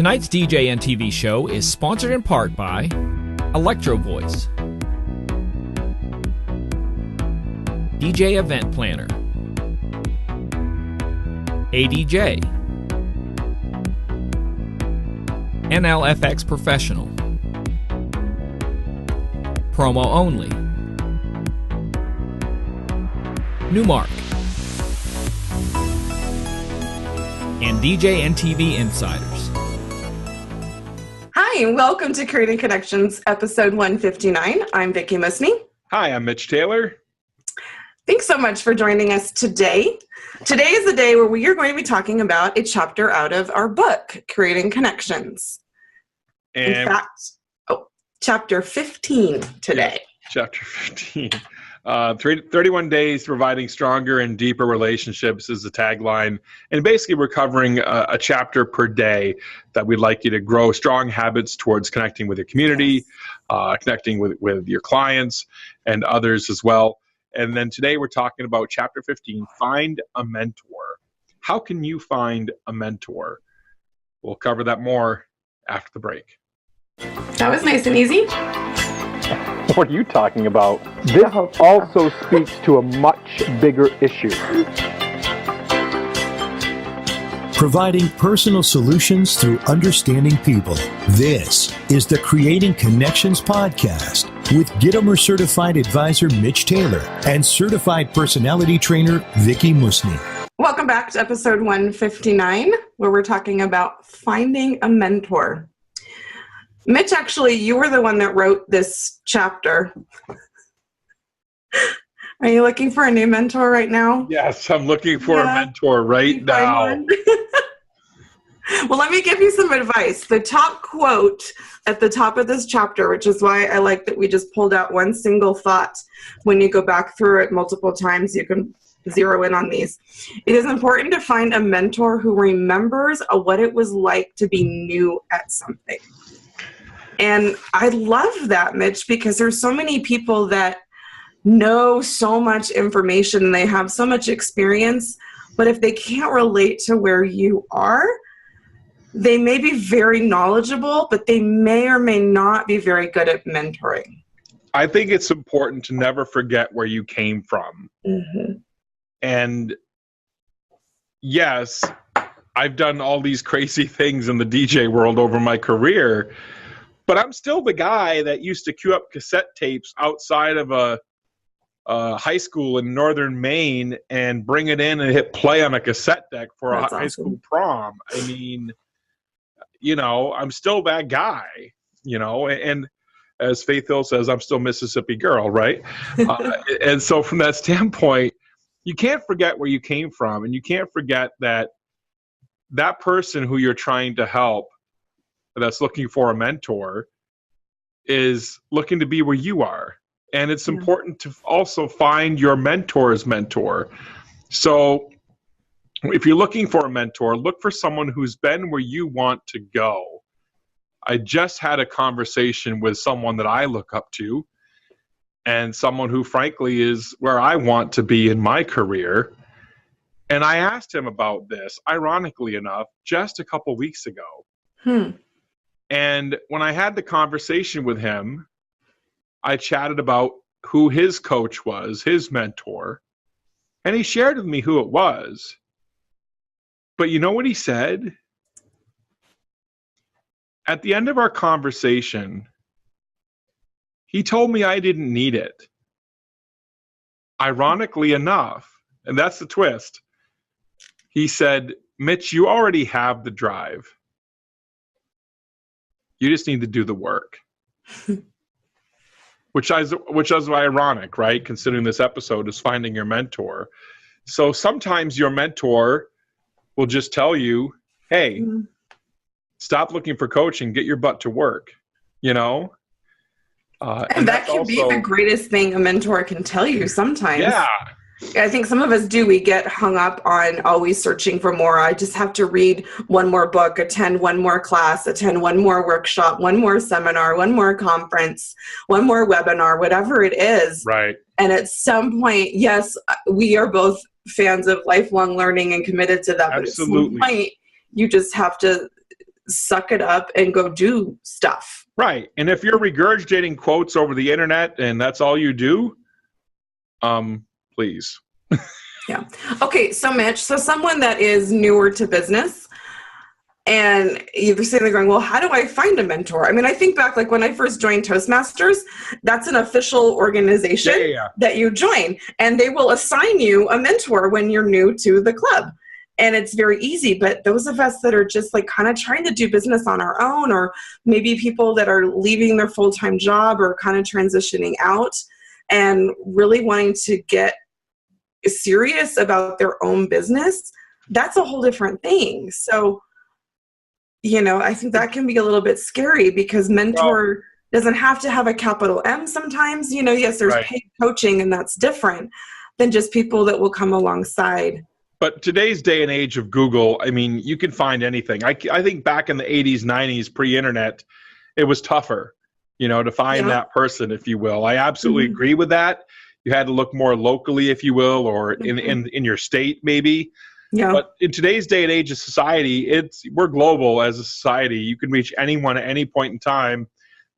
Tonight's DJNTV show is sponsored in part by Electro Voice, DJ Event Planner, ADJ, NLFX Professional, Promo Only, Newmark, and DJNTV Insiders. Hi, and welcome to Creating Connections, episode 159. I'm Vickie Musni. Hi, I'm Mitch Taylor. Thanks so much for joining us today. Today is the day where we are going to be talking about a chapter out of our book, Creating Connections. And in fact, chapter 15 today. Chapter 15. 31 days providing stronger and deeper relationships is the tagline. And basically we're covering a chapter per day that we'd like you to grow strong habits towards connecting with your community, connecting with your clients and others as well. And then today we're talking about chapter 15, find a mentor. How can you find a mentor? We'll cover that more after the break. That was nice and easy. What are you talking about? This also speaks to a much bigger issue. Providing personal solutions through understanding people. This is the Creating Connections podcast with Gitomer Certified Advisor Mitch Taylor and Certified Personality Trainer Vickie Musni. Welcome back to episode 159, where we're talking about finding a mentor. Mitch, actually, you were the one that wrote this chapter. Are you looking for a new mentor right now? Yes, I'm looking for a mentor right now. Well, let me give you some advice. The top quote at the top of this chapter, which is why I like that we just pulled out one single thought. When you go back through it multiple times, you can zero in on these. It is important to find a mentor who remembers what it was like to be new at something. And I love that, Mitch, because there's so many people that know so much information and they have so much experience, but if they can't relate to where you are, they may be very knowledgeable, but they may or may not be very good at mentoring. I think it's important to never forget where you came from. Mm-hmm. And yes, I've done all these crazy things in the DJ world over my career, but I'm still the guy that used to queue up cassette tapes outside of a high school in northern Maine and bring it in and hit play on a cassette deck for a high school prom. I mean, you know, I'm still that guy, you know, and as Faith Hill says, I'm still Mississippi girl, right? And so from that standpoint, you can't forget where you came from, and you can't forget that that person who you're trying to help that's looking for a mentor is looking to be where you are. And it's important to also find your mentor's mentor. So if you're looking for a mentor, look for someone who's been where you want to go. I just had a conversation with someone that I look up to and someone who frankly is where I want to be in my career. And I asked him about this, ironically enough, just a couple weeks ago. And when I had the conversation with him, I chatted about who his coach was, his mentor, and he shared with me who it was. But you know what he said? At the end of our conversation, he told me I didn't need it. Ironically enough, and that's the twist, he said, Mitch, you already have the drive. You just need to do the work. Which is ironic, right? Considering this episode is finding your mentor. So sometimes your mentor will just tell you, hey, stop looking for coaching, get your butt to work, you know? And that can be the greatest thing a mentor can tell you sometimes. Yeah. I think some of us do. We get hung up on always searching for more. I just have to read one more book, attend one more class, attend one more workshop, one more seminar, one more conference, one more webinar, whatever it is. Right. And at some point, yes, we are both fans of lifelong learning and committed to that. Absolutely. But at some point, you just have to suck it up and go do stuff. Right. And if you're regurgitating quotes over the internet and that's all you do, please. Yeah. Okay. So Mitch, so someone that is newer to business, and you're sitting there going, well, how do I find a mentor? I mean, I think back, like when I first joined Toastmasters, that's an official organization that you join, and they will assign you a mentor when you're new to the club. And it's very easy. But those of us that are just like kind of trying to do business on our own, or maybe people that are leaving their full-time job or kind of transitioning out and really wanting to get serious about their own business, that's a whole different thing. So, you know, I think that can be a little bit scary because mentor doesn't have to have a capital M sometimes. You know, yes, there's paid coaching, and that's different than just people that will come alongside. But today's day and age of Google, I mean, you can find anything. I think back in the 80s, 90s, pre-internet, it was tougher, you know, to find that person, if you will. I absolutely agree with that. You had to look more locally, if you will, or in your state, maybe. Yeah. But in today's day and age of society, we're global as a society. You can reach anyone at any point in time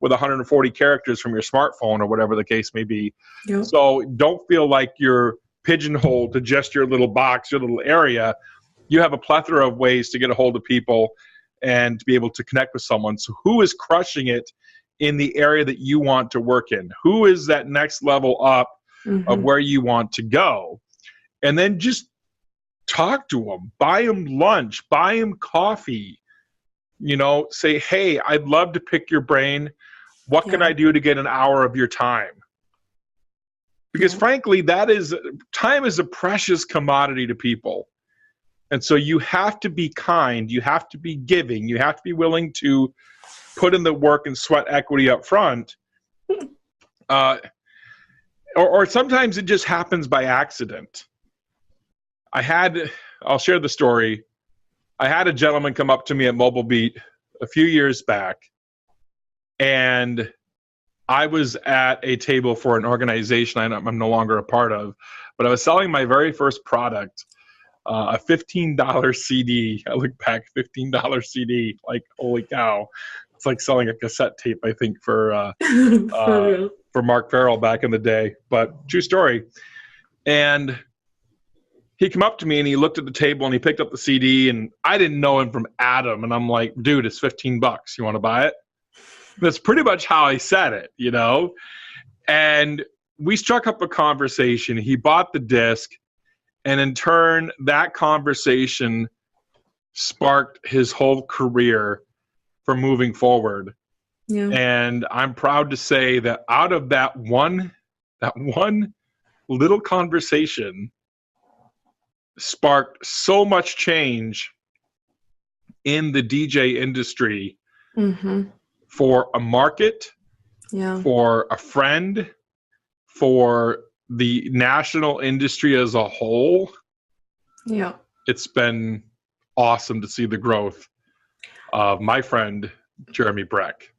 with 140 characters from your smartphone or whatever the case may be. Yep. So don't feel like you're pigeonholed to just your little box, your little area. You have a plethora of ways to get a hold of people and to be able to connect with someone. So who is crushing it in the area that you want to work in? Who is that next level up of where you want to go? And then just talk to them, buy them lunch, buy them coffee, you know, say, hey, I'd love to pick your brain. What can I do to get an hour of your time? Because frankly, time is a precious commodity to people. And so you have to be kind, you have to be giving, you have to be willing to put in the work and sweat equity up front. Or sometimes it just happens by accident. I'll share the story. I had a gentleman come up to me at Mobile Beat a few years back, and I was at a table for an organization I'm no longer a part of, but I was selling my very first product, a $15 CD. I look back, $15 CD, like, holy cow. It's like selling a cassette tape, I think, for Mark Farrell back in the day, but true story. And he came up to me and he looked at the table and he picked up the CD, and I didn't know him from Adam. And I'm like, dude, it's $15. You want to buy it? That's pretty much how I said it, you know? And we struck up a conversation. He bought the disc, and in turn, that conversation sparked his whole career for moving forward. Yeah. And I'm proud to say that out of that one little conversation sparked so much change in the DJ industry for a market, for a friend, for the national industry as a whole. Yeah. It's been awesome to see the growth of my friend, Jeremy Breck.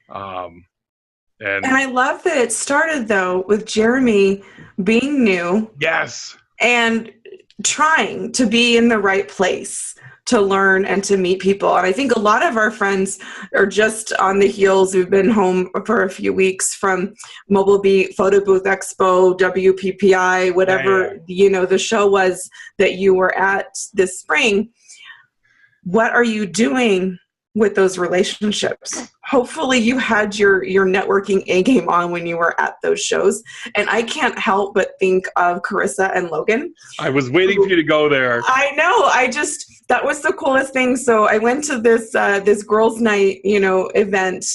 And I love that it started, though, with Jeremy being new. Yes. And trying to be in the right place to learn and to meet people. And I think a lot of our friends are just on the heels. We've been home for a few weeks from Mobile Beat, Photo Booth Expo, WPPI, whatever, you know, the show was that you were at this spring. What are you doing with those relationships? Hopefully you had your networking A game on when you were at those shows. And I can't help but think of Carissa and Logan. I was waiting for you to go there. I know. That was the coolest thing. So I went to this girls' night, you know, event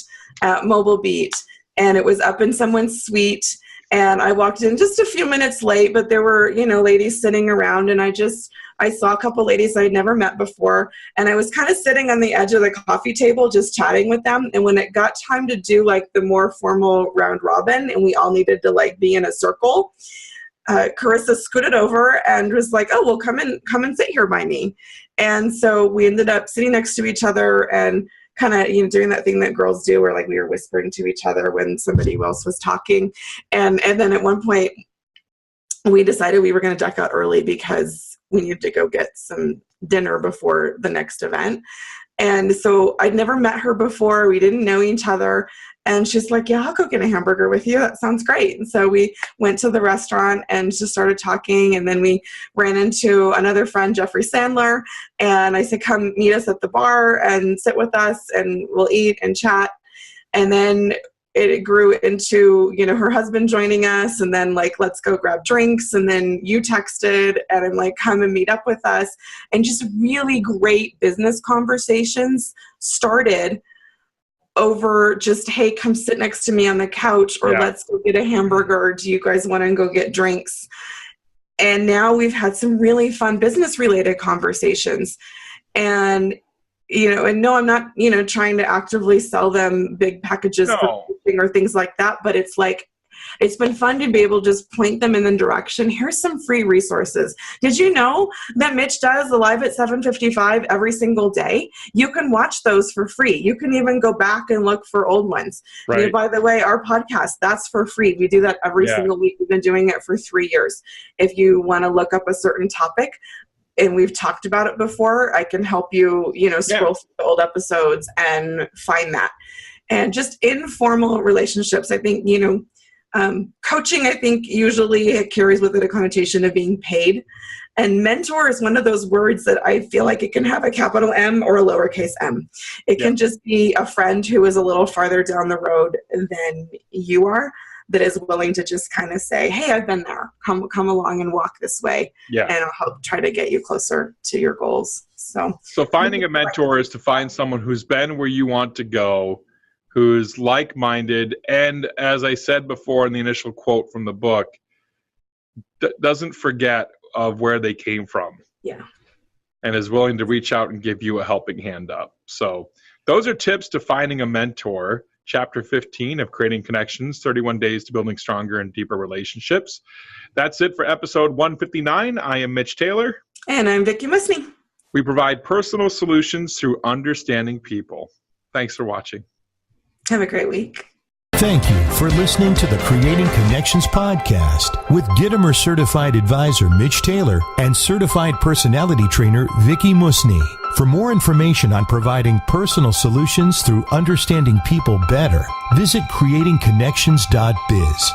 at Mobile Beat, and it was up in someone's suite. And I walked in just a few minutes late, but there were, you know, ladies sitting around, and I saw a couple ladies I'd never met before, and I was kind of sitting on the edge of the coffee table just chatting with them. And when it got time to do like the more formal round robin and we all needed to like be in a circle, Carissa scooted over and was like, oh, well, come and sit here by me. And so we ended up sitting next to each other and kind of, you know, doing that thing that girls do where like we were whispering to each other when somebody else was talking. And then at one point we decided we were going to duck out early because we needed to go get some dinner before the next event. And so I'd never met her before. We didn't know each other. And she's like, yeah, I'll go get a hamburger with you. That sounds great. And so we went to the restaurant and just started talking. And then we ran into another friend, Jeffrey Sandler. And I said, come meet us at the bar and sit with us and we'll eat and chat. And then it grew into, her husband joining us, and then like, let's go grab drinks. And then you texted and I'm like, come and meet up with us. And just really great business conversations started over just, hey, come sit next to me on the couch, or let's go get a hamburger. Or do you guys want to go get drinks? And now we've had some really fun business related conversations. And and no, I'm not, trying to actively sell them big packages or things like that. But it's like, it's been fun to be able to just point them in the direction. Here's some free resources. Did you know that Mitch does a live at 7:55 every single day? You can watch those for free. You can even go back and look for old ones. Right. By the way, our podcast, that's for free. We do that every single week. We've been doing it for 3 years. If you want to look up a certain topic, and we've talked about it before, I can help you, scroll through the old episodes and find that. And just informal relationships, I think, coaching, I think, usually carries with it a connotation of being paid. And mentor is one of those words that I feel like it can have a capital M or a lowercase m. It can just be a friend who is a little farther down the road than you are, that is willing to just kind of say, hey, I've been there. Come along and walk this way. Yeah. And I'll help try to get you closer to your goals. So finding a mentor is to find someone who's been where you want to go, who's like-minded, and as I said before in the initial quote from the book, doesn't forget of where they came from. Yeah. And is willing to reach out and give you a helping hand up. So those are tips to finding a mentor. Chapter 15 of Creating Connections, 31 Days to Building Stronger and Deeper Relationships. That's it for episode 159. I am Mitch Taylor. And I'm Vickie Musni. We provide personal solutions through understanding people. Thanks for watching. Have a great week. Thank you for listening to the Creating Connections podcast with Gittimer Certified Advisor Mitch Taylor and Certified Personality Trainer Vickie Musni. For more information on providing personal solutions through understanding people better, visit creatingconnections.biz.